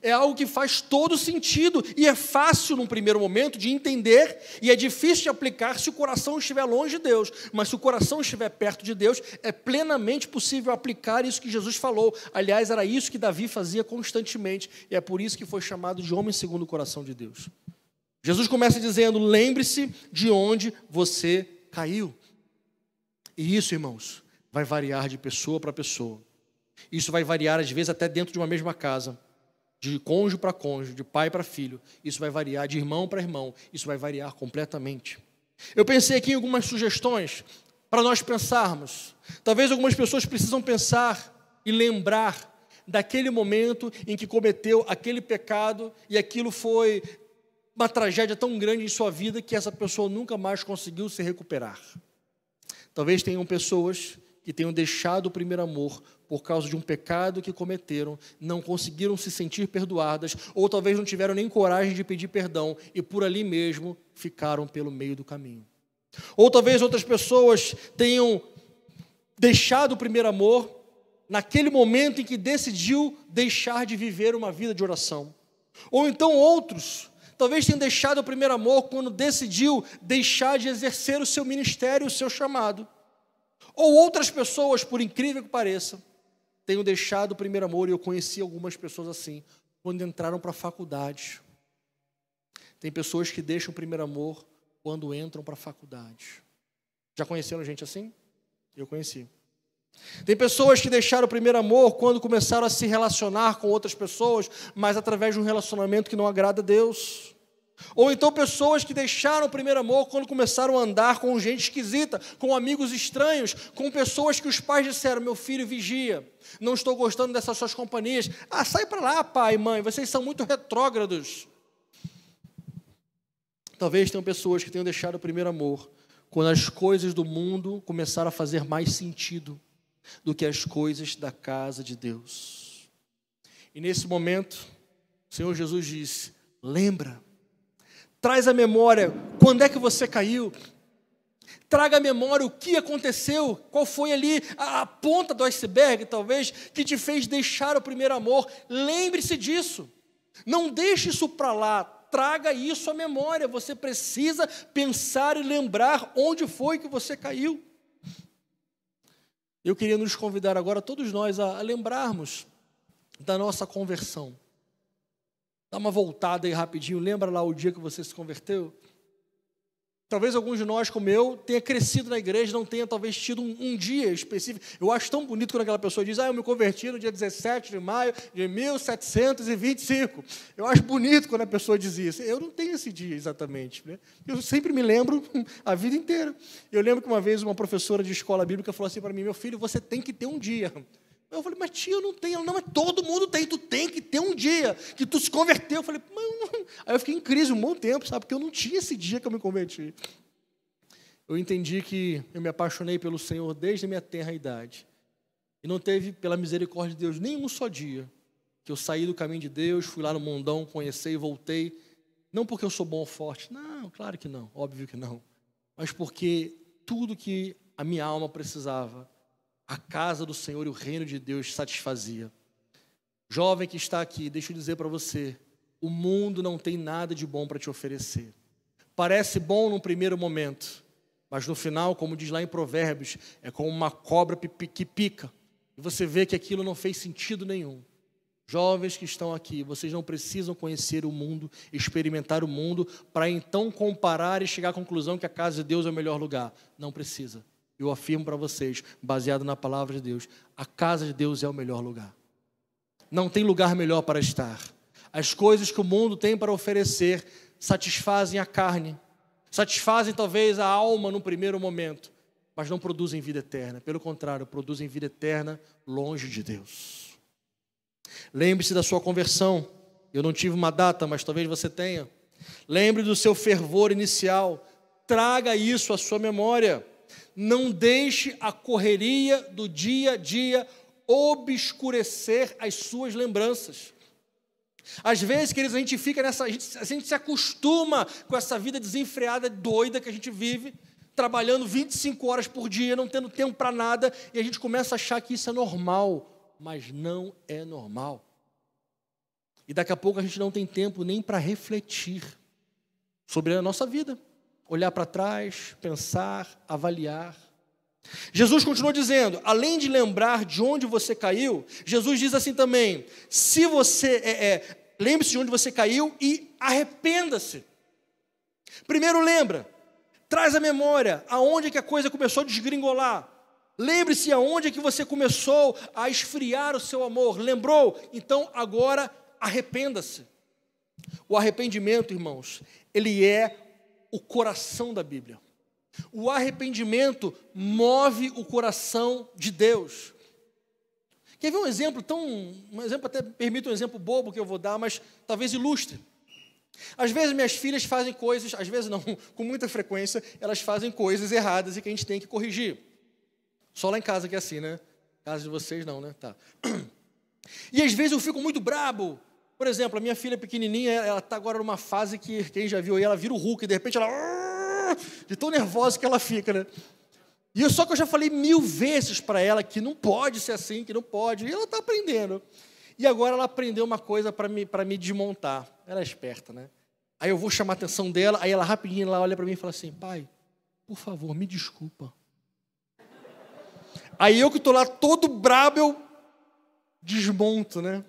É algo que faz todo sentido e é fácil num primeiro momento de entender e é difícil de aplicar se o coração estiver longe de Deus. Mas se o coração estiver perto de Deus, é plenamente possível aplicar isso que Jesus falou. Aliás, era isso que Davi fazia constantemente e é por isso que foi chamado de homem segundo o coração de Deus. Jesus começa dizendo: lembre-se de onde você caiu. E isso, irmãos, vai variar de pessoa para pessoa. Isso vai variar às vezes até dentro de uma mesma casa. De cônjuge para cônjuge, de pai para filho. Isso vai variar de irmão para irmão. Isso vai variar completamente. Eu pensei aqui em algumas sugestões para nós pensarmos. Talvez algumas pessoas precisam pensar e lembrar daquele momento em que cometeu aquele pecado e aquilo foi uma tragédia tão grande em sua vida que essa pessoa nunca mais conseguiu se recuperar. Talvez tenham pessoas que tenham deixado o primeiro amor por causa de um pecado que cometeram, não conseguiram se sentir perdoadas, ou talvez não tiveram nem coragem de pedir perdão, e por ali mesmo ficaram pelo meio do caminho. Ou talvez outras pessoas tenham deixado o primeiro amor naquele momento em que decidiu deixar de viver uma vida de oração. Ou então outros talvez tenham deixado o primeiro amor quando decidiu deixar de exercer o seu ministério, o seu chamado. Ou outras pessoas, por incrível que pareça, tenham deixado o primeiro amor, e eu conheci algumas pessoas assim, quando entraram para a faculdade. Tem pessoas que deixam o primeiro amor quando entram para a faculdade. Já conheceram gente assim? Eu conheci. Tem pessoas que deixaram o primeiro amor quando começaram a se relacionar com outras pessoas, mas através de um relacionamento que não agrada a Deus. Ou então pessoas que deixaram o primeiro amor quando começaram a andar com gente esquisita, com amigos estranhos, com pessoas que os pais disseram: meu filho, vigia, não estou gostando dessas suas companhias. Sai para lá, pai e mãe, vocês são muito retrógrados. Talvez tenham pessoas que tenham deixado o primeiro amor quando as coisas do mundo começaram a fazer mais sentido do que as coisas da casa de Deus. E nesse momento, o Senhor Jesus disse: lembra, traz à memória quando é que você caiu, traga à memória o que aconteceu, qual foi ali a ponta do iceberg, talvez, que te fez deixar o primeiro amor. Lembre-se disso, não deixe isso para lá, traga isso à memória. Você precisa pensar e lembrar onde foi que você caiu. Eu queria nos convidar agora, todos nós, a lembrarmos da nossa conversão. Dá uma voltada aí rapidinho, lembra lá o dia que você se converteu? Talvez alguns de nós, como eu, tenha crescido na igreja, não tenha talvez tido um dia específico. Eu acho tão bonito quando aquela pessoa diz: eu me converti no dia 17 de maio de 1725. Eu acho bonito quando a pessoa diz isso. Eu não tenho esse dia exatamente, né? Eu sempre me lembro a vida inteira. Eu lembro que uma vez uma professora de escola bíblica falou assim para mim: meu filho, você tem que ter um dia. Eu falei: mas tia, eu não tenho. Ela: não, mas todo mundo tem, tu tem que ter um dia que tu se converteu. Eu falei: mas não. Aí eu fiquei em crise um bom tempo, sabe, porque eu não tinha esse dia que eu me converti. Eu entendi que eu me apaixonei pelo Senhor desde a minha tenra idade. E não teve, pela misericórdia de Deus, nem um só dia que eu saí do caminho de Deus, fui lá no mundão, conheci e voltei. Não porque eu sou bom ou forte, não, claro que não, óbvio que não. Mas porque tudo que a minha alma precisava, a casa do Senhor e o reino de Deus satisfazia. Jovem que está aqui, deixa eu dizer para você, o mundo não tem nada de bom para te oferecer. Parece bom num primeiro momento, mas no final, como diz lá em Provérbios, é como uma cobra que pica. E você vê que aquilo não fez sentido nenhum. Jovens que estão aqui, vocês não precisam conhecer o mundo, experimentar o mundo, para então comparar e chegar à conclusão que a casa de Deus é o melhor lugar. Não precisa. Eu afirmo para vocês, baseado na palavra de Deus, a casa de Deus é o melhor lugar. Não tem lugar melhor para estar. As coisas que o mundo tem para oferecer satisfazem a carne, satisfazem talvez a alma no primeiro momento, mas não produzem vida eterna. Pelo contrário, produzem vida eterna longe de Deus. Lembre-se da sua conversão. Eu não tive uma data, mas talvez você tenha. Lembre do seu fervor inicial. Traga isso à sua memória. Não deixe a correria do dia a dia obscurecer as suas lembranças. Às vezes, queridos, a gente fica nessa, a gente se acostuma com essa vida desenfreada, doida que a gente vive, trabalhando 25 horas por dia, não tendo tempo para nada, e a gente começa a achar que isso é normal, mas não é normal. E daqui a pouco a gente não tem tempo nem para refletir sobre a nossa vida, olhar para trás, pensar, avaliar. Jesus continua dizendo, além de lembrar de onde você caiu, Jesus diz assim também: se você lembre-se de onde você caiu e arrependa-se. Primeiro lembra, traz à memória aonde que a coisa começou a desgringolar. Lembre-se aonde que você começou a esfriar o seu amor. Lembrou? Então agora arrependa-se. O arrependimento, irmãos, ele é o coração da Bíblia. O arrependimento move o coração de Deus. Quer ver um exemplo até permite um exemplo bobo que eu vou dar, mas talvez ilustre. Às vezes minhas filhas fazem coisas, às vezes não, com muita frequência, elas fazem coisas erradas e que a gente tem que corrigir. Só lá em casa que é assim, né? Casa de vocês não, né? Tá. E às vezes eu fico muito brabo. Por exemplo, a minha filha pequenininha, ela está agora numa fase que, quem já viu aí, ela vira o Hulk, e de repente ela... de tão nervosa que ela fica, né? E só que eu já falei 1000 vezes para ela que não pode ser assim, que não pode. E ela está aprendendo. E agora ela aprendeu uma coisa para me desmontar. Ela é esperta, né? Aí eu vou chamar a atenção dela, aí ela rapidinho lá olha para mim e fala assim: pai, por favor, me desculpa. Aí eu que estou lá todo brabo, eu desmonto, né?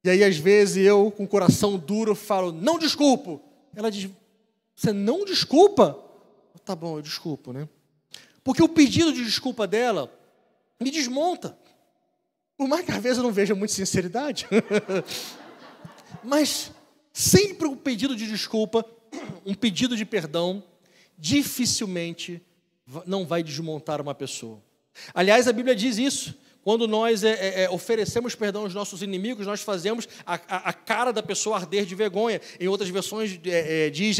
E aí às vezes eu, com o coração duro, falo: não desculpo. Ela diz: você não desculpa? Tá bom, eu desculpo, né? Porque o pedido de desculpa dela me desmonta. Por mais que às vezes eu não veja muita sinceridade. Mas sempre um pedido de desculpa, um pedido de perdão, dificilmente não vai desmontar uma pessoa. Aliás, a Bíblia diz isso. Quando nós oferecemos perdão aos nossos inimigos, nós fazemos a cara da pessoa arder de vergonha. Em outras versões diz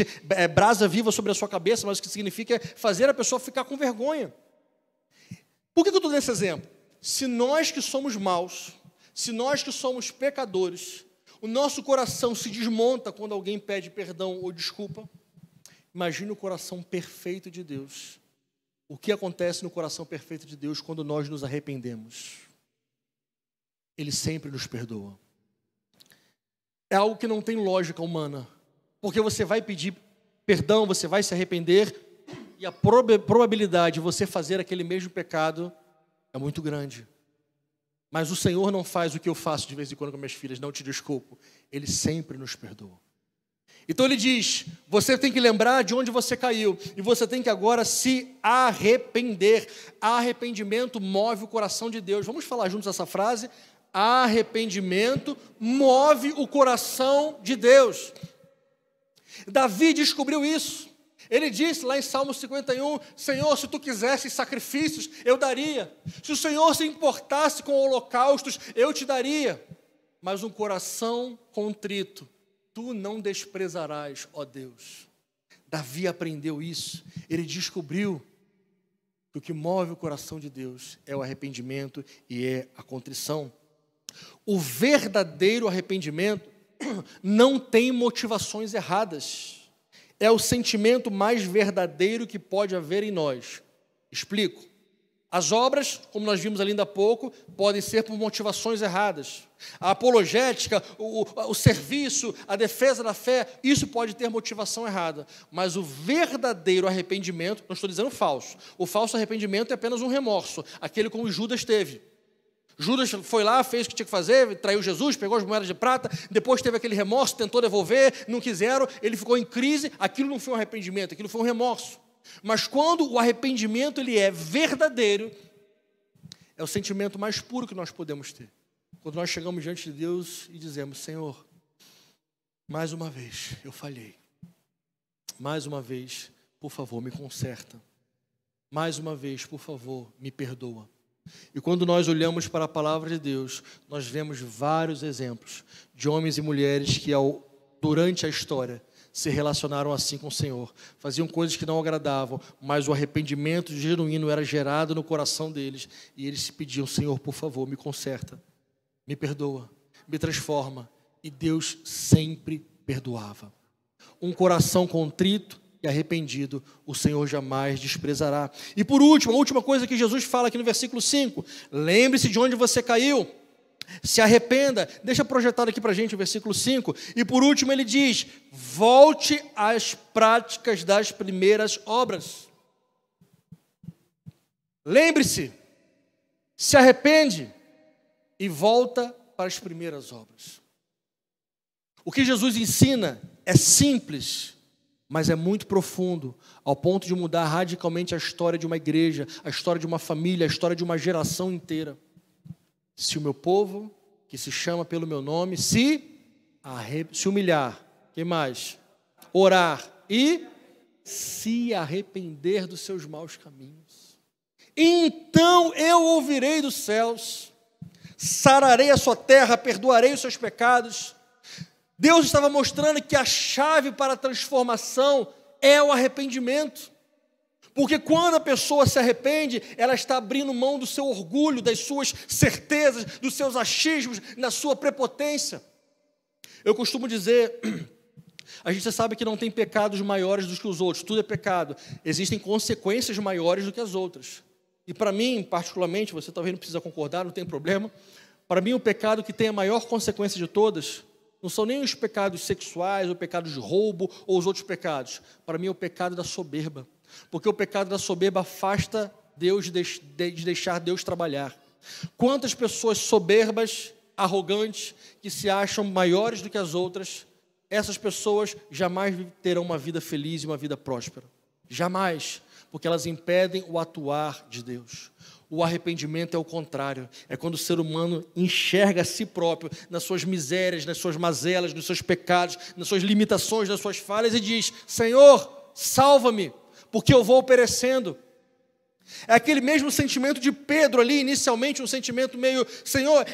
brasa viva sobre a sua cabeça, mas o que significa é fazer a pessoa ficar com vergonha. Por que eu estou dando esse exemplo? Se nós que somos maus, se nós que somos pecadores, o nosso coração se desmonta quando alguém pede perdão ou desculpa, imagine o coração perfeito de Deus. O que acontece no coração perfeito de Deus quando nós nos arrependemos? Ele sempre nos perdoa. É algo que não tem lógica humana, porque você vai pedir perdão, você vai se arrepender, e a probabilidade de você fazer aquele mesmo pecado é muito grande. Mas o Senhor não faz o que eu faço de vez em quando com minhas filhas, não te desculpo. Ele sempre nos perdoa. Então ele diz, você tem que lembrar de onde você caiu, e você tem que agora se arrepender. Arrependimento move o coração de Deus. Vamos falar juntos essa frase? Arrependimento move o coração de Deus. Davi descobriu isso. Ele disse lá em Salmo 51, Senhor, se tu quisesse sacrifícios, eu daria. Se o Senhor se importasse com holocaustos, eu te daria. Mas um coração contrito, tu não desprezarás, ó Deus. Davi aprendeu isso. Ele descobriu que o que move o coração de Deus é o arrependimento e é a contrição. O verdadeiro arrependimento não tem motivações erradas. É o sentimento mais verdadeiro que pode haver em nós. Explico. As obras, como nós vimos ali ainda há pouco, podem ser por motivações erradas. A apologética, o serviço, a defesa da fé, isso pode ter motivação errada. Mas o verdadeiro arrependimento, não estou dizendo falso, o falso arrependimento é apenas um remorso, aquele como Judas teve. Judas foi lá, fez o que tinha que fazer, traiu Jesus, pegou as moedas de prata, depois teve aquele remorso, tentou devolver, não quiseram, ele ficou em crise, aquilo não foi um arrependimento, aquilo foi um remorso. Mas quando o arrependimento ele é verdadeiro, é o sentimento mais puro que nós podemos ter. Quando nós chegamos diante de Deus e dizemos, Senhor, mais uma vez eu falhei, mais uma vez, por favor, me conserta, mais uma vez, por favor, me perdoa. E quando nós olhamos para a palavra de Deus, nós vemos vários exemplos de homens e mulheres que durante a história se relacionaram assim com o Senhor, faziam coisas que não agradavam, mas o arrependimento genuíno era gerado no coração deles, e eles se pediam, Senhor, por favor, me conserta, me perdoa, me transforma, e Deus sempre perdoava. Um coração contrito e arrependido, o Senhor jamais desprezará. E por último, a última coisa que Jesus fala aqui no versículo 5, lembre-se de onde você caiu, se arrependa. Deixa projetado aqui para a gente o versículo 5, e por último ele diz, volte às práticas das primeiras obras. Lembre-se, se arrepende e volta para as primeiras obras. O que Jesus ensina é simples, mas é muito profundo, ao ponto de mudar radicalmente a história de uma igreja, a história de uma família, a história de uma geração inteira. Se o meu povo, que se chama pelo meu nome, se humilhar, que mais? Orar e se arrepender dos seus maus caminhos, então eu ouvirei dos céus, sararei a sua terra, perdoarei os seus pecados. Deus estava mostrando que a chave para a transformação é o arrependimento. Porque quando a pessoa se arrepende, ela está abrindo mão do seu orgulho, das suas certezas, dos seus achismos, da sua prepotência. Eu costumo dizer, a gente sabe que não tem pecados maiores do que os outros, tudo é pecado. Existem consequências maiores do que as outras. E para mim, particularmente, você talvez não precisa concordar, não tem problema. Para mim, o pecado que tem a maior consequência de todas não são nem os pecados sexuais, o pecado de roubo ou os outros pecados. Para mim é o pecado da soberba. Porque o pecado da soberba afasta Deus de deixar Deus trabalhar. Quantas pessoas soberbas, arrogantes, que se acham maiores do que as outras, essas pessoas jamais terão uma vida feliz e uma vida próspera. Jamais, porque elas impedem o atuar de Deus. O arrependimento é o contrário, é quando o ser humano enxerga a si próprio nas suas misérias, nas suas mazelas, nos seus pecados, nas suas limitações, nas suas falhas e diz, Senhor, salva-me, porque eu vou perecendo. É aquele mesmo sentimento de Pedro ali, inicialmente um sentimento meio, Senhor,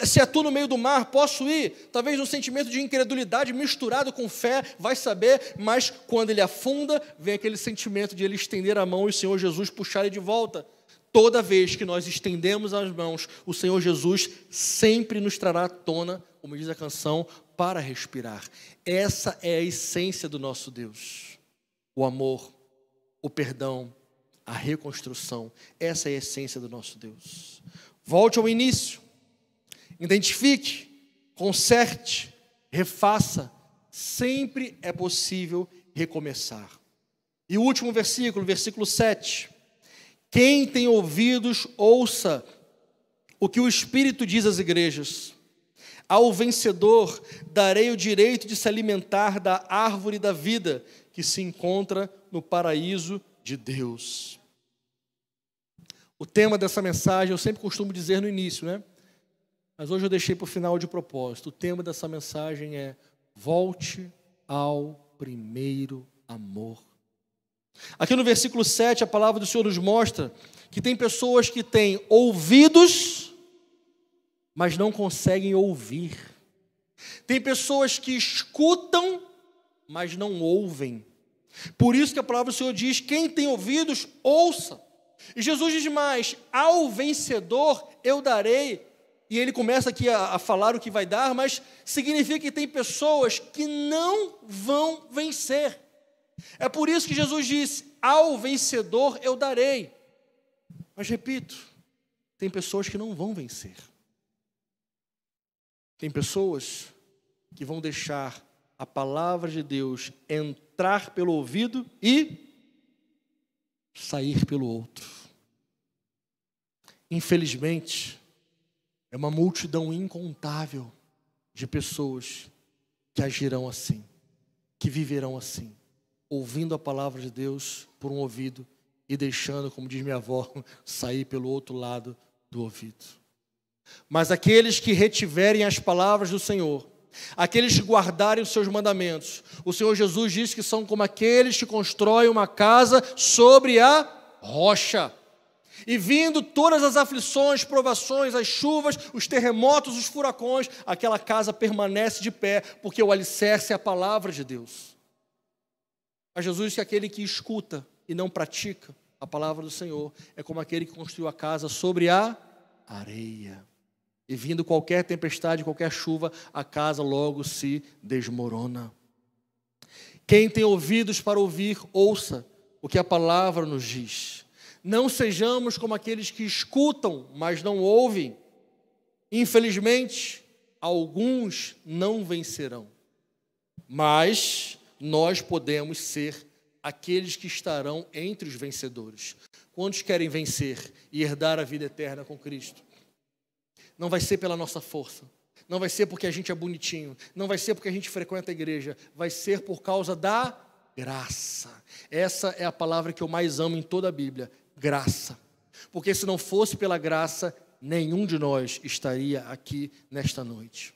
se é tu no meio do mar, posso ir? Talvez um sentimento de incredulidade misturado com fé, vai saber, mas quando ele afunda, vem aquele sentimento de ele estender a mão e o Senhor Jesus puxar ele de volta. Toda vez que nós estendemos as mãos, o Senhor Jesus sempre nos trará à tona, como diz a canção, para respirar. Essa é a essência do nosso Deus. O amor, o perdão, a reconstrução. Essa é a essência do nosso Deus. Volte ao início. Identifique, conserte, refaça. Sempre é possível recomeçar. E o último versículo, versículo 7. Quem tem ouvidos, ouça o que o Espírito diz às igrejas. Ao vencedor darei o direito de se alimentar da árvore da vida que se encontra no paraíso de Deus. O tema dessa mensagem, eu sempre costumo dizer no início, né? Mas hoje eu deixei para o final de propósito. O tema dessa mensagem é: volte ao primeiro amor. Aqui no versículo 7, a palavra do Senhor nos mostra que tem pessoas que têm ouvidos, mas não conseguem ouvir. Tem pessoas que escutam, mas não ouvem. Por isso que a palavra do Senhor diz: quem tem ouvidos, ouça. E Jesus diz mais: ao vencedor eu darei. E ele começa aqui a falar o que vai dar, mas significa que tem pessoas que não vão vencer. É por isso que Jesus diz: ao vencedor eu darei. Mas repito, tem pessoas que não vão vencer. Tem pessoas que vão deixar a palavra de Deus entrar pelo ouvido e sair pelo outro. Infelizmente, é uma multidão incontável de pessoas que agirão assim, que viverão assim, ouvindo a palavra de Deus por um ouvido e deixando, como diz minha avó, sair pelo outro lado do ouvido. Mas aqueles que retiverem as palavras do Senhor, aqueles que guardarem os seus mandamentos, o Senhor Jesus diz que são como aqueles que constroem uma casa sobre a rocha. E vindo todas as aflições, provações, as chuvas, os terremotos, os furacões, aquela casa permanece de pé, porque o alicerce é a palavra de Deus. Mas Jesus diz que aquele que escuta e não pratica a palavra do Senhor é como aquele que construiu a casa sobre a areia. E vindo qualquer tempestade, qualquer chuva, a casa logo se desmorona. Quem tem ouvidos para ouvir, ouça o que a palavra nos diz. Não sejamos como aqueles que escutam, mas não ouvem. Infelizmente, alguns não vencerão. Mas nós podemos ser aqueles que estarão entre os vencedores. Quantos querem vencer e herdar a vida eterna com Cristo? Não vai ser pela nossa força. Não vai ser porque a gente é bonitinho. Não vai ser porque a gente frequenta a igreja. Vai ser por causa da graça. Essa é a palavra que eu mais amo em toda a Bíblia. Graça. Porque se não fosse pela graça, nenhum de nós estaria aqui nesta noite.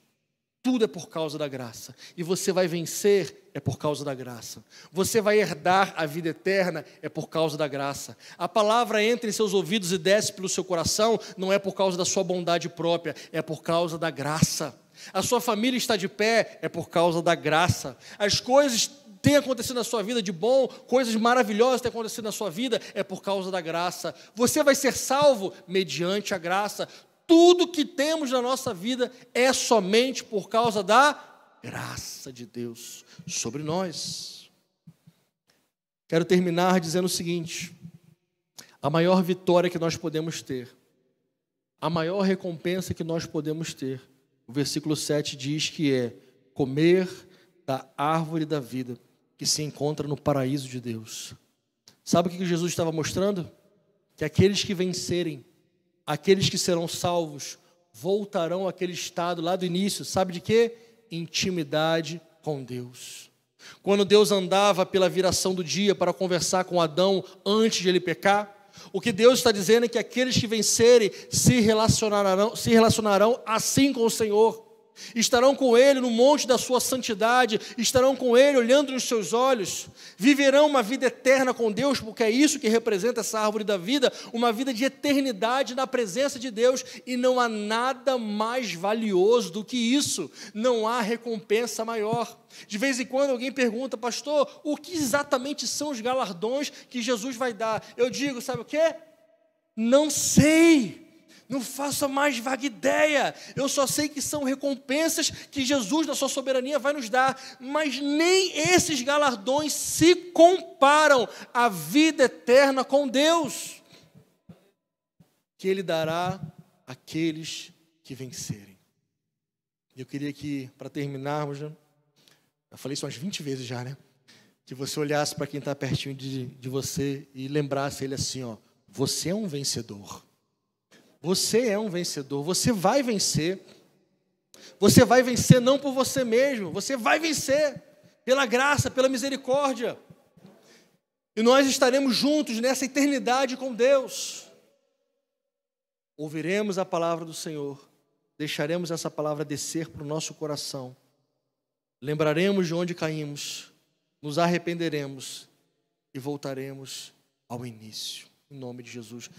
Tudo é por causa da graça. E você vai vencer é por causa da graça. Você vai herdar a vida eterna é por causa da graça. A palavra entra em seus ouvidos e desce pelo seu coração, não é por causa da sua bondade própria, é por causa da graça. A sua família está de pé é por causa da graça. As coisas têm acontecido na sua vida de bom, coisas maravilhosas têm acontecido na sua vida é por causa da graça. Você vai ser salvo mediante a graça. Tudo que temos na nossa vida é somente por causa da graça de Deus sobre nós. Quero terminar dizendo o seguinte: a maior vitória que nós podemos ter, a maior recompensa que nós podemos ter, o versículo 7 diz que é comer da árvore da vida que se encontra no paraíso de Deus. Sabe o que Jesus estava mostrando? Que aqueles que vencerem, aqueles que serão salvos, voltarão àquele estado lá do início, sabe de quê? Intimidade com Deus. Quando Deus andava pela viração do dia para conversar com Adão antes de ele pecar, o que Deus está dizendo é que aqueles que vencerem se relacionarão assim com o Senhor. estarão com Ele no monte da sua santidade, estarão com Ele olhando nos seus olhos, viverão uma vida eterna com Deus, porque é isso que representa essa árvore da vida, uma vida de eternidade na presença de Deus, e não há nada mais valioso do que isso, não há recompensa maior. De vez em quando alguém pergunta: pastor, o que exatamente são os galardões que Jesus vai dar? Eu digo: sabe o quê? Não sei. Não faço a mais vaga ideia, eu só sei que são recompensas que Jesus, na sua soberania, vai nos dar, mas nem esses galardões se comparam à vida eterna com Deus, que Ele dará àqueles que vencerem. Eu queria que, para terminarmos, eu falei isso umas 20 vezes já, né? Que você olhasse para quem está pertinho de você e lembrasse ele assim, ó: você é um vencedor. Você é um vencedor, você vai vencer. Você vai vencer não por você mesmo, você vai vencer pela graça, pela misericórdia. E nós estaremos juntos nessa eternidade com Deus. Ouviremos a palavra do Senhor, deixaremos essa palavra descer para o nosso coração. Lembraremos de onde caímos, nos arrependeremos e voltaremos ao início. Em nome de Jesus.